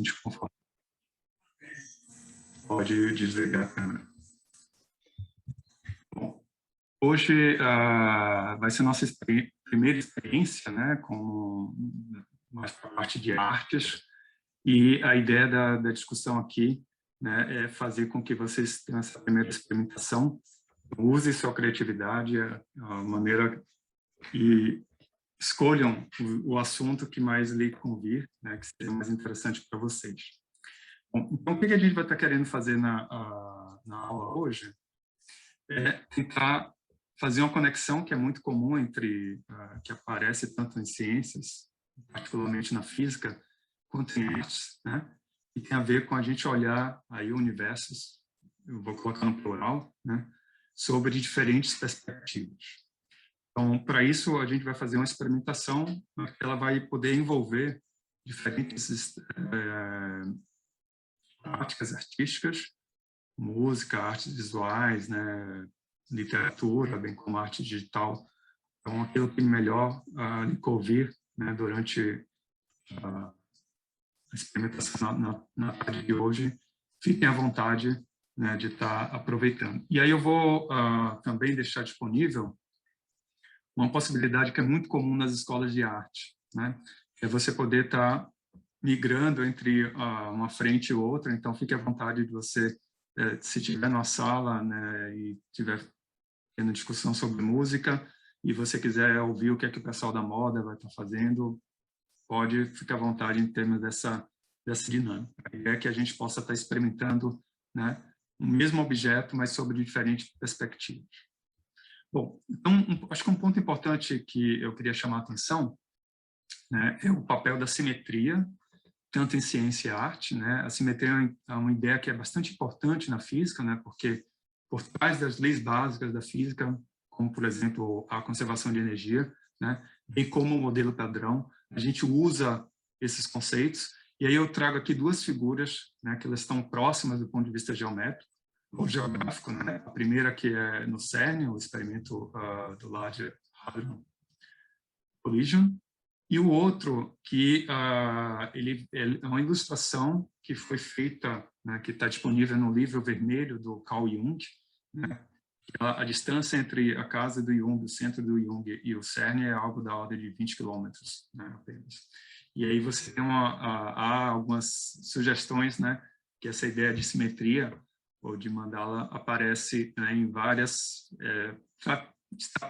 sente confortável. Pode desligar a câmera. Bom, hoje vai ser nossa primeira experiência, né, com mais para a parte de artes, e a ideia da discussão aqui, né, é fazer com que vocês tenham essa primeira experimentação, use sua criatividade, a maneira e escolham o assunto que mais lhe convir, né, que seja mais interessante para vocês. Bom, então, o que a gente vai estar querendo fazer na aula hoje é tentar fazer uma conexão que é muito comum entre, que aparece tanto em ciências, particularmente na física, quanto em artes, né? E tem a ver com a gente olhar aí universos, eu vou colocar no plural, né? Sobre diferentes perspectivas. Então, para isso, a gente vai fazer uma experimentação, né, que ela vai poder envolver diferentes práticas artísticas, música, artes visuais, né, literatura, bem como arte digital. Então, aquilo que melhor lhe convir, né, durante a experimentação na tarde de hoje, fiquem à vontade, né, de estar aproveitando. E aí eu vou também deixar disponível uma possibilidade que é muito comum nas escolas de arte, né, é você poder estar migrando entre uma frente e outra. Então fique à vontade de você, se estiver numa sala, né, e estiver tendo discussão sobre música, e você quiser ouvir o que é que o pessoal da moda vai estar fazendo, pode ficar à vontade em termos dessa dinâmica. A ideia é que a gente possa estar experimentando, né, o mesmo objeto, mas sobre diferentes perspectivas. Bom, então, acho que um ponto importante que eu queria chamar a atenção, né, é o papel da simetria, tanto em ciência e arte, né? A simetria é uma ideia que é bastante importante na física, né? Porque por trás das leis básicas da física, como, por exemplo, a conservação de energia, né, bem como o modelo padrão, a gente usa esses conceitos. E aí eu trago aqui duas figuras, né, que elas estão próximas do ponto de vista geométrico ou geográfico, né? A primeira que é no CERN, o experimento do Large Hadron Collision, e o outro que ele é uma ilustração que foi feita, né, que está disponível no livro vermelho do Carl Jung, né, a distância entre a casa do Jung, o centro do Jung e o CERN é algo da ordem de 20 quilômetros, né, apenas. E aí você tem há algumas sugestões, né, que essa ideia de simetria ou de mandala aparece, né, em várias, está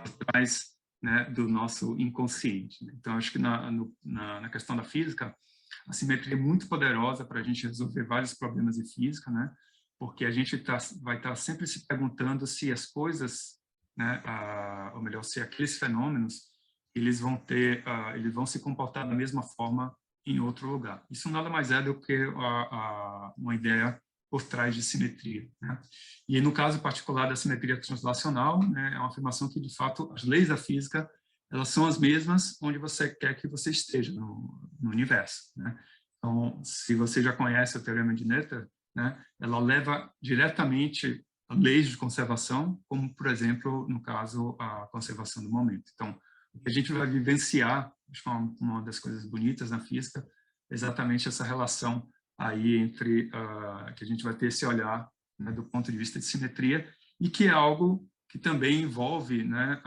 por trás, né, do nosso inconsciente. Então, acho que na questão da física, a simetria é muito poderosa para a gente resolver vários problemas de física, né, porque a gente vai estar sempre se perguntando se as coisas, né, ou melhor, se aqueles fenômenos, eles vão se comportar da mesma forma em outro lugar. Isso nada mais é do que uma ideia por trás de simetria, né? E no caso particular da simetria translacional, né, é uma afirmação que, de fato, as leis da física, elas são as mesmas onde você quer que você esteja no universo, né? Então, se você já conhece o teorema de Noether, né, ela leva diretamente a leis de conservação, como, por exemplo, no caso, a conservação do momento. Então, o que a gente vai vivenciar, acho que é uma das coisas bonitas na física, é exatamente essa relação aí entre que a gente vai ter esse olhar, né, do ponto de vista de simetria, e que é algo que também envolve, né,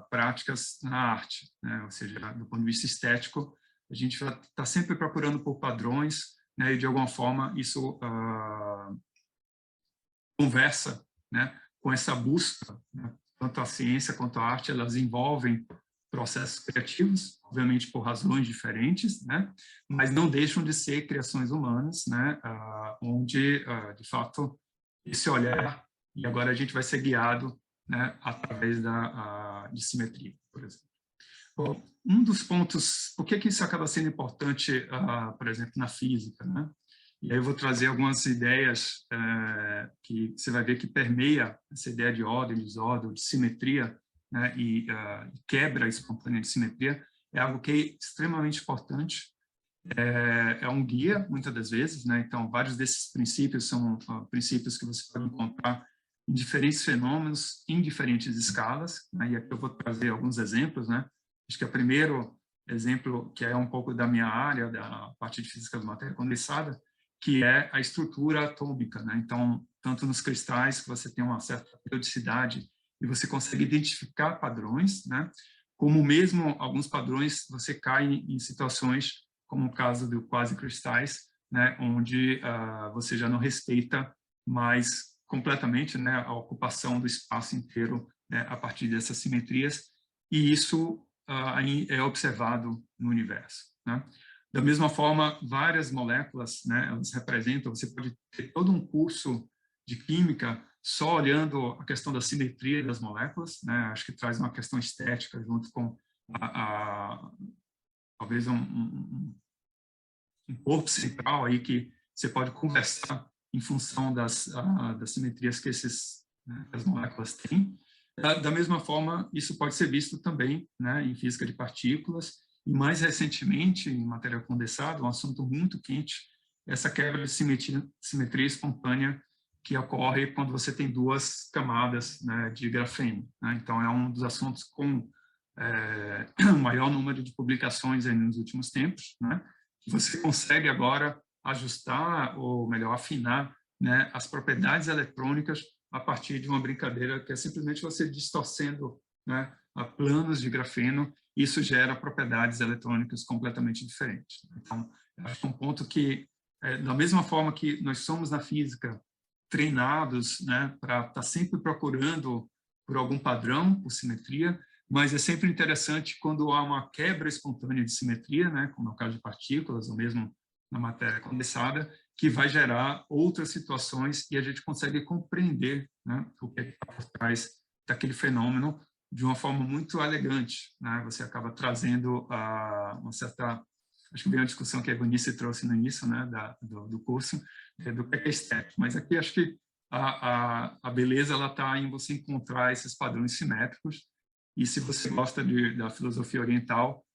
práticas na arte, né, ou seja, do ponto de vista estético, a gente vai estar sempre procurando por padrões, né, e de alguma forma isso conversa, né, com essa busca, né, tanto a ciência quanto a arte, elas envolvem processos criativos, obviamente por razões diferentes, né, mas não deixam de ser criações humanas, né, onde, de fato, esse olhar, e agora a gente vai ser guiado, né, através de simetria, por exemplo. Bom, um dos pontos, por que isso acaba sendo importante, por exemplo, na física, né? E aí eu vou trazer algumas ideias que você vai ver que permeia essa ideia de ordem, desordem, de simetria, né, e quebra espontânea de simetria, é algo que é extremamente importante. É um guia, muitas das vezes, né? Então, vários desses princípios são princípios que você pode encontrar em diferentes fenômenos, em diferentes escalas, né? E aqui eu vou trazer alguns exemplos, né? Acho que o primeiro exemplo, que é um pouco da minha área, da parte de física da matéria condensada, que é a estrutura atômica, né? Então, tanto nos cristais, que você tem uma certa periodicidade e você consegue identificar padrões, né? Como mesmo alguns padrões você cai em situações, como o caso do quase-cristais, né? Onde você já não respeita mais completamente, né, a ocupação do espaço inteiro, né, a partir dessas simetrias, e isso é observado no universo, né? Da mesma forma, várias moléculas, né, elas representam, você pode ter todo um curso de química só olhando a questão da simetria das moléculas, né? Acho que traz uma questão estética junto com talvez um corpo central aí que você pode conversar em função das simetrias que as moléculas têm. Da mesma forma, isso pode ser visto também, né, em física de partículas, e mais recentemente, em matéria condensada, um assunto muito quente, essa quebra de simetria espontânea que ocorre quando você tem duas camadas, né, de grafeno, né? Então, é um dos assuntos com o maior número de publicações aí nos últimos tempos, né? Você consegue agora ajustar, ou melhor, afinar, né, as propriedades eletrônicas a partir de uma brincadeira que é simplesmente você distorcendo, né, a planos de grafeno, e isso gera propriedades eletrônicas completamente diferentes. Então, acho que é um ponto que, da mesma forma que nós somos na física treinados, né, para estar sempre procurando por algum padrão, por simetria, mas é sempre interessante quando há uma quebra espontânea de simetria, né, como é o caso de partículas, ou mesmo na matéria condensada, que vai gerar outras situações e a gente consegue compreender, né, o que está por trás daquele fenômeno de uma forma muito elegante, né? Você acaba trazendo uma certa... Acho que veio uma discussão que a Eunice trouxe no início, né, do curso, do que é estético. Mas aqui acho que a beleza ela está em você encontrar esses padrões simétricos. E se você gosta da filosofia oriental,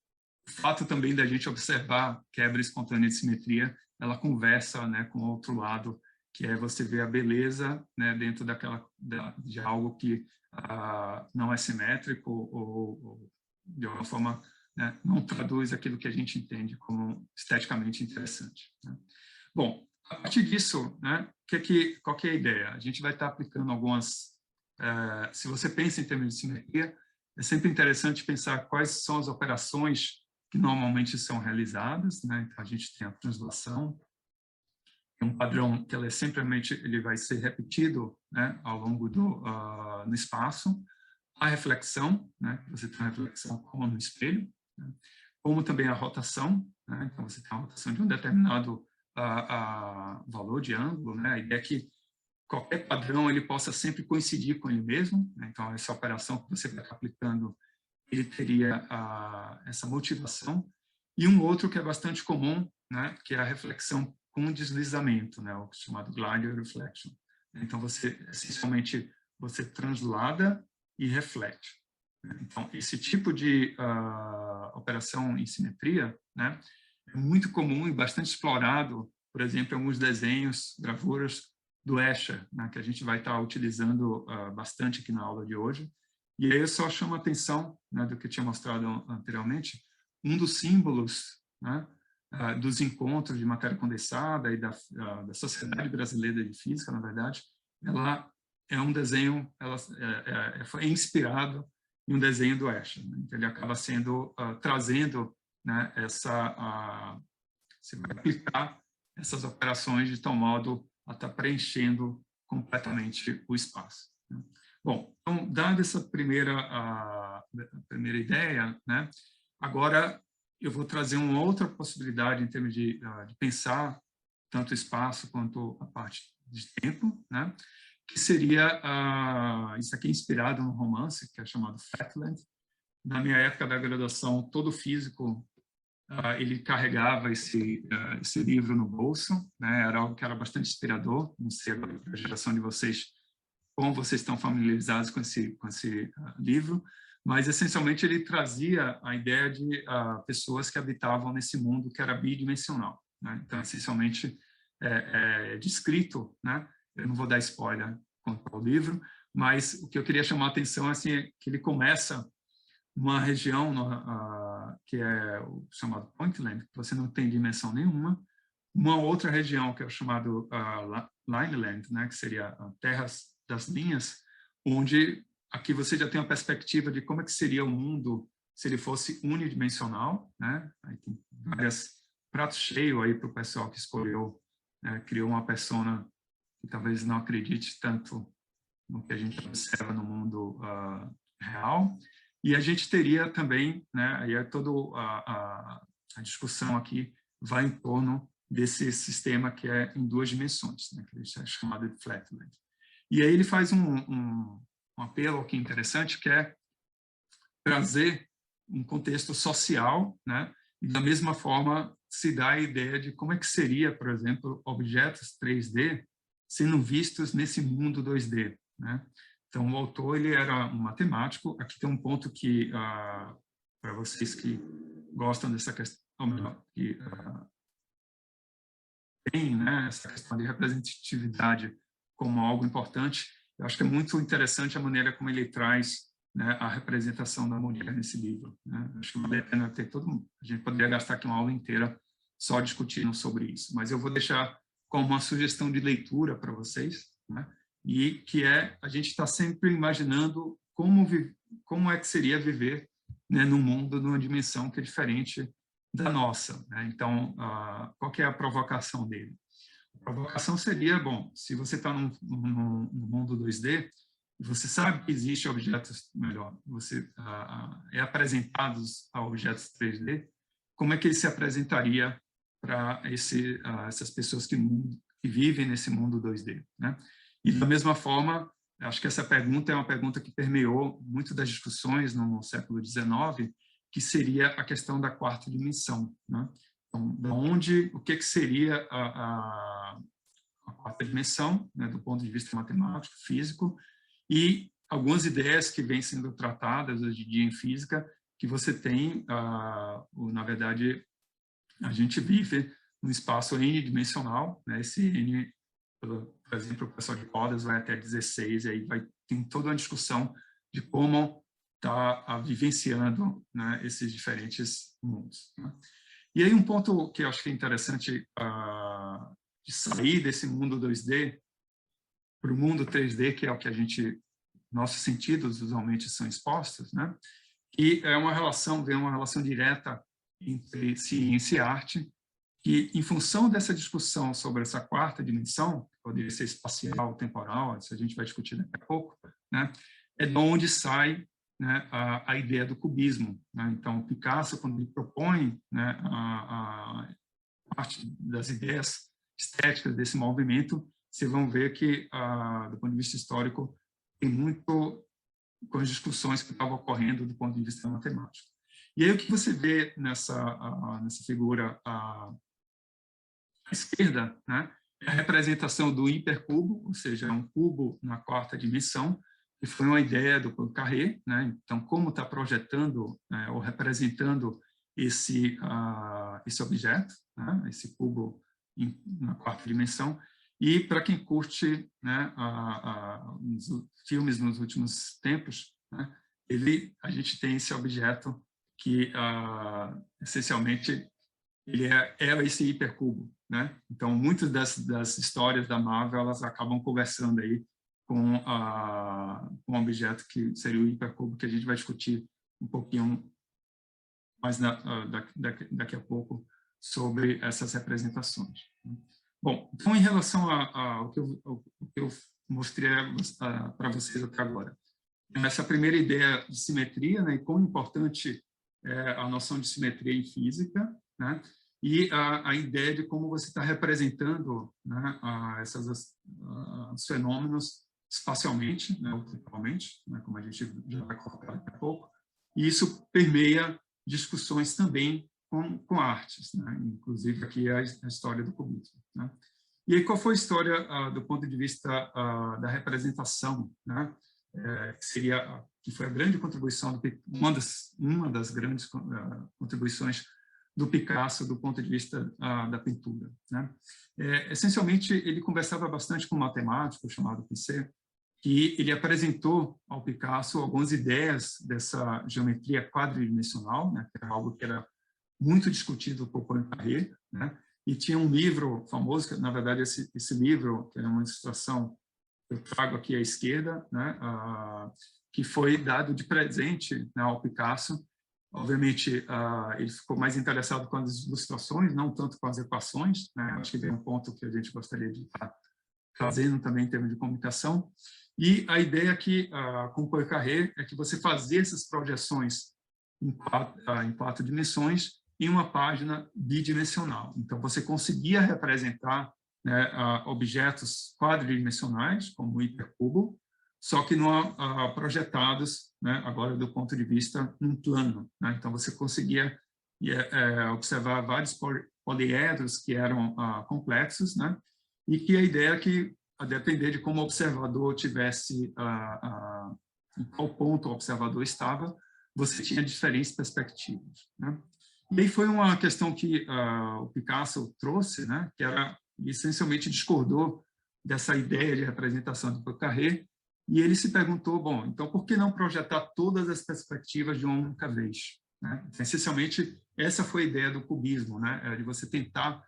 o fato também da gente observar quebra espontânea de simetria, ela conversa, né, com o outro lado, que é você ver a beleza, né, dentro de algo que não é simétrico ou de alguma forma, né, não traduz aquilo que a gente entende como esteticamente interessante, né? Bom, a partir disso, né, qual que é a ideia? A gente vai estar aplicando algumas... se você pensa em termos de simetria, é sempre interessante pensar quais são as operações que normalmente são realizadas, né? Então, a gente tem a translação, é um padrão que ele vai ser repetido, né, ao longo no espaço. A reflexão, né? Você tem a reflexão como no espelho, né? Como também a rotação, né? Então você tem a rotação de um determinado valor de ângulo, né? A ideia é que qualquer padrão ele possa sempre coincidir com ele mesmo, né? Então essa operação que você vai estar aplicando, ele teria essa motivação. E um outro que é bastante comum, né, que é a reflexão com deslizamento, né, o chamado glider reflection. Então, essencialmente, você translada e reflete. Então, esse tipo de operação em simetria, né, é muito comum e bastante explorado, por exemplo, em alguns desenhos, gravuras do Escher, né, que a gente vai estar utilizando bastante aqui na aula de hoje. E aí eu só chamo a atenção, né, do que eu tinha mostrado anteriormente, um dos símbolos, né, dos encontros de matéria condensada e da Sociedade Brasileira de Física, na verdade, ela é um desenho, ela foi inspirado em um desenho do Escher, né? Então ele acaba sendo, trazendo, né, você vai aplicar essas operações de tal modo a estar preenchendo completamente o espaço, né? Bom, então, dada essa primeira ideia, né, agora eu vou trazer uma outra possibilidade em termos de pensar tanto o espaço quanto a parte de tempo, né, que seria, isso aqui é inspirado num romance que é chamado Fatland. Na minha época da graduação, todo físico ele carregava esse livro no bolso, né, era algo que era bastante inspirador. Não sei agora para a geração de vocês como vocês estão familiarizados com esse livro, mas essencialmente ele trazia a ideia de pessoas que habitavam nesse mundo que era bidimensional, né? Então, essencialmente, é descrito, né? Eu não vou dar spoiler quanto ao livro, mas o que eu queria chamar a atenção é assim, que ele começa numa região que é o chamado Pointland, que você não tem dimensão nenhuma, Uma outra região que é o chamado Lineland, né, que seria a terras das linhas, onde aqui você já tem uma perspectiva de como é que seria o mundo se ele fosse unidimensional, né? Aí tem vários pratos cheios aí para o pessoal que escolheu, criou uma persona que talvez não acredite tanto no que a gente observa no mundo real. E a gente teria também, né, aí é toda a discussão aqui vai em torno desse sistema que é em duas dimensões, né, que é chamado de Flatland. E aí ele faz um apelo aqui interessante, que é trazer um contexto social, né, e da mesma forma se dá a ideia de como é que seria, por exemplo, objetos 3D sendo vistos nesse mundo 2D, né? Então, o autor ele era um matemático. Aqui tem um ponto que, para vocês que gostam dessa questão, ou melhor, que tem, né, essa questão de representatividade como algo importante, eu acho que é muito interessante a maneira como ele traz, né, a representação da mulher nesse livro, né? Acho que vale a pena ter a gente poderia gastar aqui uma aula inteira só discutindo sobre isso, mas eu vou deixar como uma sugestão de leitura para vocês, né? E que é a gente está sempre imaginando como é que seria viver, né, num mundo, numa dimensão que é diferente da nossa, né? Então, qual que é a provocação dele? A provocação seria, bom, se você está num mundo 2D, você sabe que existe objetos, melhor, você é apresentados a objetos 3D, como é que ele se apresentaria para essas pessoas que vivem nesse mundo 2D, né? E da mesma forma, acho que essa pergunta é uma pergunta que permeou muito das discussões no século XIX, que seria a questão da quarta dimensão, né? Então, o que seria a quarta dimensão, né, do ponto de vista matemático, físico, e algumas ideias que vêm sendo tratadas hoje em dia em física, que você tem, na verdade, a gente vive num espaço n-dimensional, né? Esse n, por exemplo, o pessoal de cordas vai até 16, e aí tem toda uma discussão de como está vivenciando, né, esses diferentes mundos, né? E aí um ponto que eu acho que é interessante de sair desse mundo 2D para o mundo 3D, que é o que nossos sentidos usualmente são expostos, né? E vem uma relação direta entre ciência e arte, que, em função dessa discussão sobre essa quarta dimensão, que poderia ser espacial, temporal, isso a gente vai discutir daqui a pouco, né, é de onde sai, né, a ideia do cubismo, né? Então, Picasso, quando ele propõe, né, a parte das ideias estéticas desse movimento, vocês vão ver que, do ponto de vista histórico, tem muito com as discussões que estavam ocorrendo do ponto de vista matemático. E aí o que você vê nessa figura à esquerda, né, é a representação do hipercubo, ou seja, é um cubo na quarta dimensão, que foi uma ideia do Poincaré, né? Então, como está projetando, né, ou representando esse objeto, né, esse cubo na quarta dimensão. E para quem curte, né, os filmes nos últimos tempos, né, a gente tem esse objeto que, essencialmente, ele é esse hipercubo, né? Então, muitas das histórias da Marvel, elas acabam conversando aí com um objeto que seria o hipercubo, que a gente vai discutir um pouquinho mais daqui a pouco sobre essas representações. Bom, então, em relação ao que eu mostrei para vocês até agora, essa primeira ideia de simetria, né, e quão importante é a noção de simetria em física, né, e a ideia de como você está representando, né, os fenômenos espacialmente, né, ou temporalmente, né, como a gente já vai colocar daqui a pouco, e isso permeia discussões também com artes, né, inclusive aqui a história do cubismo, né. E aí, qual foi a história do ponto de vista da representação, né, que foi a grande contribuição, uma das grandes contribuições do Picasso do ponto de vista da pintura, né? Essencialmente, ele conversava bastante com um matemático chamado Picé, que ele apresentou ao Picasso algumas ideias dessa geometria quadridimensional, né, que era algo que era muito discutido por Poincaré, né, E tinha um livro famoso, que, na verdade, esse livro, que é uma ilustração que eu trago aqui à esquerda, né, que foi dado de presente, né, ao Picasso. Obviamente, ele ficou mais interessado com as ilustrações, não tanto com as equações, né? Acho que vem um ponto que a gente gostaria de estar fazendo também em termos de comunicação. E a ideia aqui, com o Poincaré, é que você fazia essas projeções em quatro dimensões em uma página bidimensional. Então, você conseguia representar, né, objetos quadridimensionais, como o hipercubo, só que não projetados, né, agora do ponto de vista num plano, né? Então, você conseguia observar vários poliedros que eram complexos, né? E que a ideia é que, a depender de como o observador tivesse, em qual ponto o observador estava, você tinha diferentes perspectivas, né? E aí foi uma questão que o Picasso trouxe, né? Que era, essencialmente, discordou dessa ideia de representação do Poincaré, e ele se perguntou, bom, então por que não projetar todas as perspectivas de uma única vez? Né? Essencialmente, essa foi a ideia do cubismo, né? De você tentar,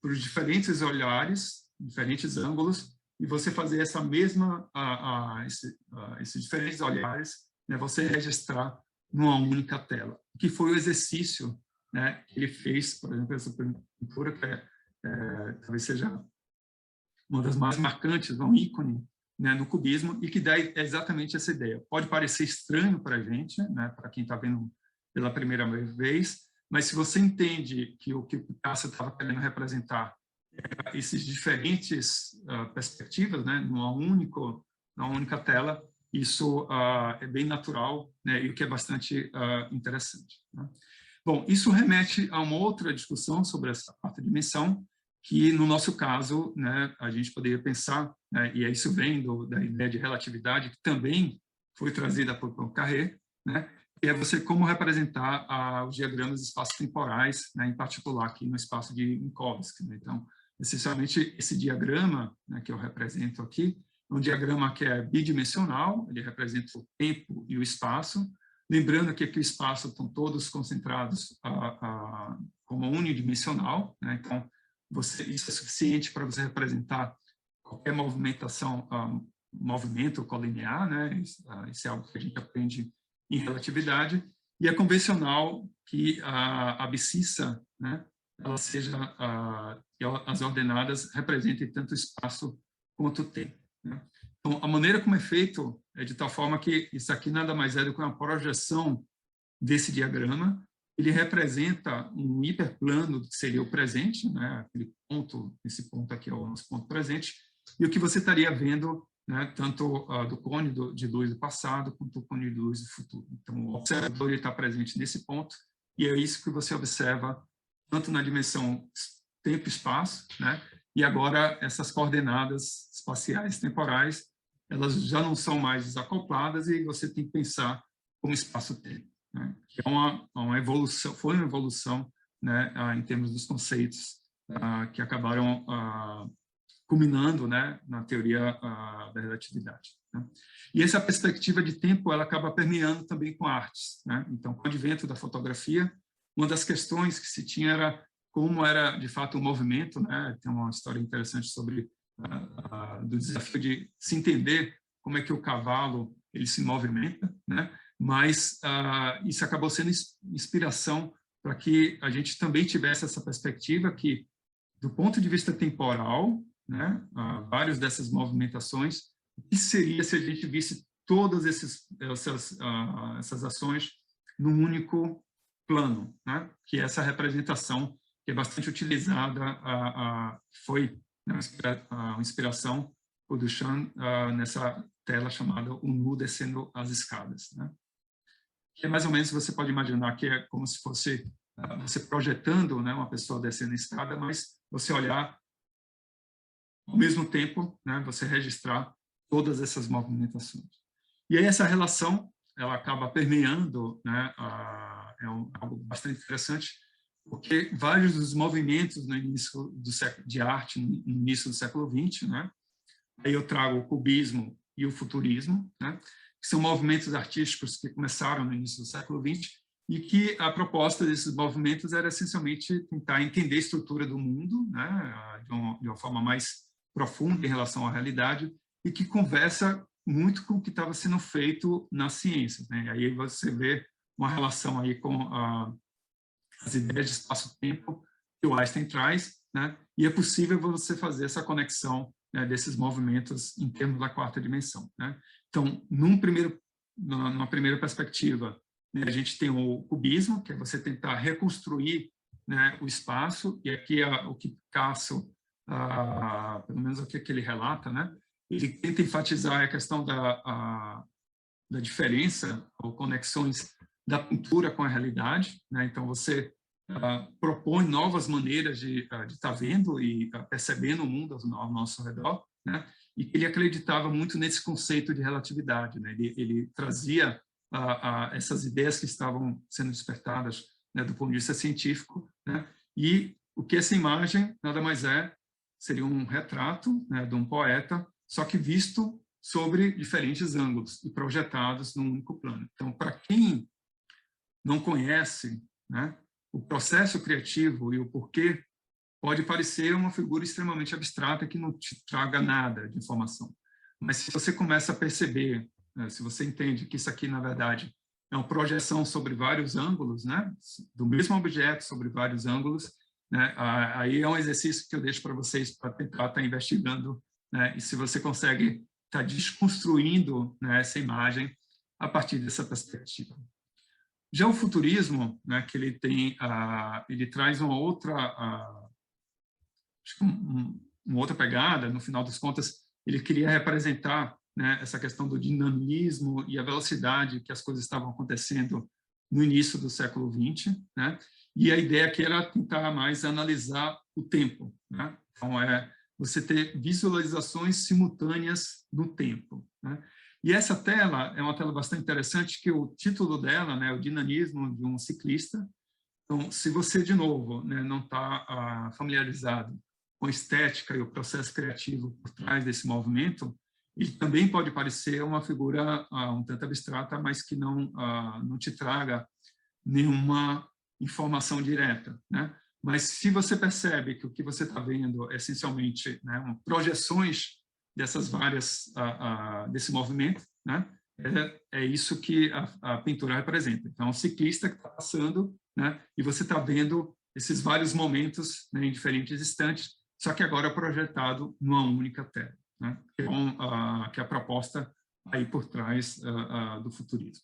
por diferentes olhares, diferentes ângulos, e você fazer essa mesma, esses diferentes olhares, né? Você registrar numa única tela, que foi o exercício, né, que ele fez, por exemplo, essa pintura, que talvez seja uma das mais marcantes, um ícone, né, no cubismo, e que dá exatamente essa ideia. Pode parecer estranho para a gente, né, para quem está vendo pela primeira vez, mas se você entende que o Picasso estava querendo representar esses diferentes perspectivas, né, numa única tela, isso é bem natural, né, e o que é bastante interessante, né? Bom, isso remete a uma outra discussão sobre essa quarta dimensão, que, no nosso caso, né, a gente poderia pensar, né, e isso vem da ideia de relatividade, que também foi trazida por Poincaré, né, que é você como representar os diagramas espaço-temporais, né, em particular aqui no espaço de Minkowski, né? Então, essencialmente, esse diagrama, né, que eu represento aqui, é um diagrama que é bidimensional, ele representa o tempo e o espaço, lembrando que aqui o espaço estão todos concentrados como unidimensional, né? Então, isso é suficiente para você representar qualquer movimentação, movimento colinear, né? Isso é algo que a gente aprende em relatividade, e é convencional que a abscissa, né, ela seja, as ordenadas representem tanto o espaço quanto o tempo, né? Então, a maneira como é feito é de tal forma que isso aqui nada mais é do que uma projeção desse diagrama. Ele representa um hiperplano, que seria o presente, né, aquele ponto, esse ponto aqui é o nosso ponto presente, e o que você estaria vendo, né, tanto do cone de luz do passado quanto do cone de luz do futuro. Então, o observador está presente nesse ponto, e é isso que você observa tanto na dimensão tempo e espaço, né, e agora essas coordenadas espaciais temporais, elas já não são mais desacopladas, e você tem que pensar como espaço-tempo, né, que é uma evolução, foi uma evolução, né, em termos dos conceitos que acabaram culminando, né, na teoria da relatividade, né? E essa perspectiva de tempo, ela acaba permeando também com artes, né? Então, com o advento da fotografia, uma das questões que se tinha era como era, de fato, o movimento, né? Tem uma história interessante sobre do desafio de se entender como é que o cavalo ele se movimenta, né? Mas isso acabou sendo inspiração para que a gente também tivesse essa perspectiva que, do ponto de vista temporal, né, várias dessas movimentações, o que seria se a gente visse todas essas ações num único plano, né, que é essa representação que é bastante utilizada, foi, né, uma inspiração por Duchamp nessa tela chamada O Nu Descendo as Escadas, né, que é mais ou menos, você pode imaginar que é como se fosse você projetando, né, uma pessoa descendo a escada, mas você olhar ao mesmo tempo, né, você registrar todas essas movimentações. E aí essa relação, ela acaba permeando, né, algo bastante interessante, porque vários dos movimentos no início do século de arte, no início do século XX, né, aí eu trago o cubismo e o futurismo, né, que são movimentos artísticos que começaram no início do século XX e que a proposta desses movimentos era essencialmente tentar entender a estrutura do mundo, né, de uma forma mais profunda em relação à realidade, e que conversa muito com o que estava sendo feito nas ciências, né? E aí você vê uma relação aí com as ideias de espaço-tempo que o Einstein traz, né? E é possível você fazer essa conexão, né, desses movimentos em termos da quarta dimensão, né? Então, numa primeira perspectiva, né, a gente tem o cubismo, que é você tentar reconstruir, né, o espaço, e aqui o que Picasso, pelo menos o que ele relata, né, ele tenta enfatizar a questão da diferença ou conexões da pintura com a realidade, né? Então você propõe novas maneiras de estar vendo e percebendo o mundo ao nosso redor, né? E ele acreditava muito nesse conceito de relatividade, né? Ele trazia essas ideias que estavam sendo despertadas, né, do ponto de vista científico, né? E o que essa imagem nada mais seria um retrato, né, de um poeta, só que visto sobre diferentes ângulos e projetados num único plano. Então, para quem não conhece, né, o processo criativo e o porquê, pode parecer uma figura extremamente abstrata que não te traga nada de informação. Mas se você começa a perceber, né, se você entende que isso aqui, na verdade, é uma projeção sobre vários ângulos, né, do mesmo objeto sobre vários ângulos, né, aí é um exercício que eu deixo para vocês para tentar estar investigando, né, e se você consegue estar desconstruindo, né, essa imagem a partir dessa perspectiva. Já o futurismo, né, que ele traz uma outra, acho que uma outra pegada. No final das contas, ele queria representar, né, essa questão do dinamismo e a velocidade que as coisas estavam acontecendo no início do século XX, né? E a ideia aqui era tentar mais analisar o tempo, né? Então, você ter visualizações simultâneas no tempo, né? E essa tela é uma tela bastante interessante, que o título dela, né, o dinamismo de um ciclista. Então, se você, de novo, né, não está familiarizado com a estética e o processo criativo por trás desse movimento, ele também pode parecer uma figura um tanto abstrata, mas que não te traga nenhuma informação direta, né? Mas se você percebe que o que você está vendo é essencialmente, né, projeções dessas várias desse movimento, né? É isso que a pintura representa. Então, é um ciclista que está passando, né? E você está vendo esses vários momentos, né, em diferentes instantes, só que agora projetado numa única tela, né? Que é a proposta aí por trás do futurismo.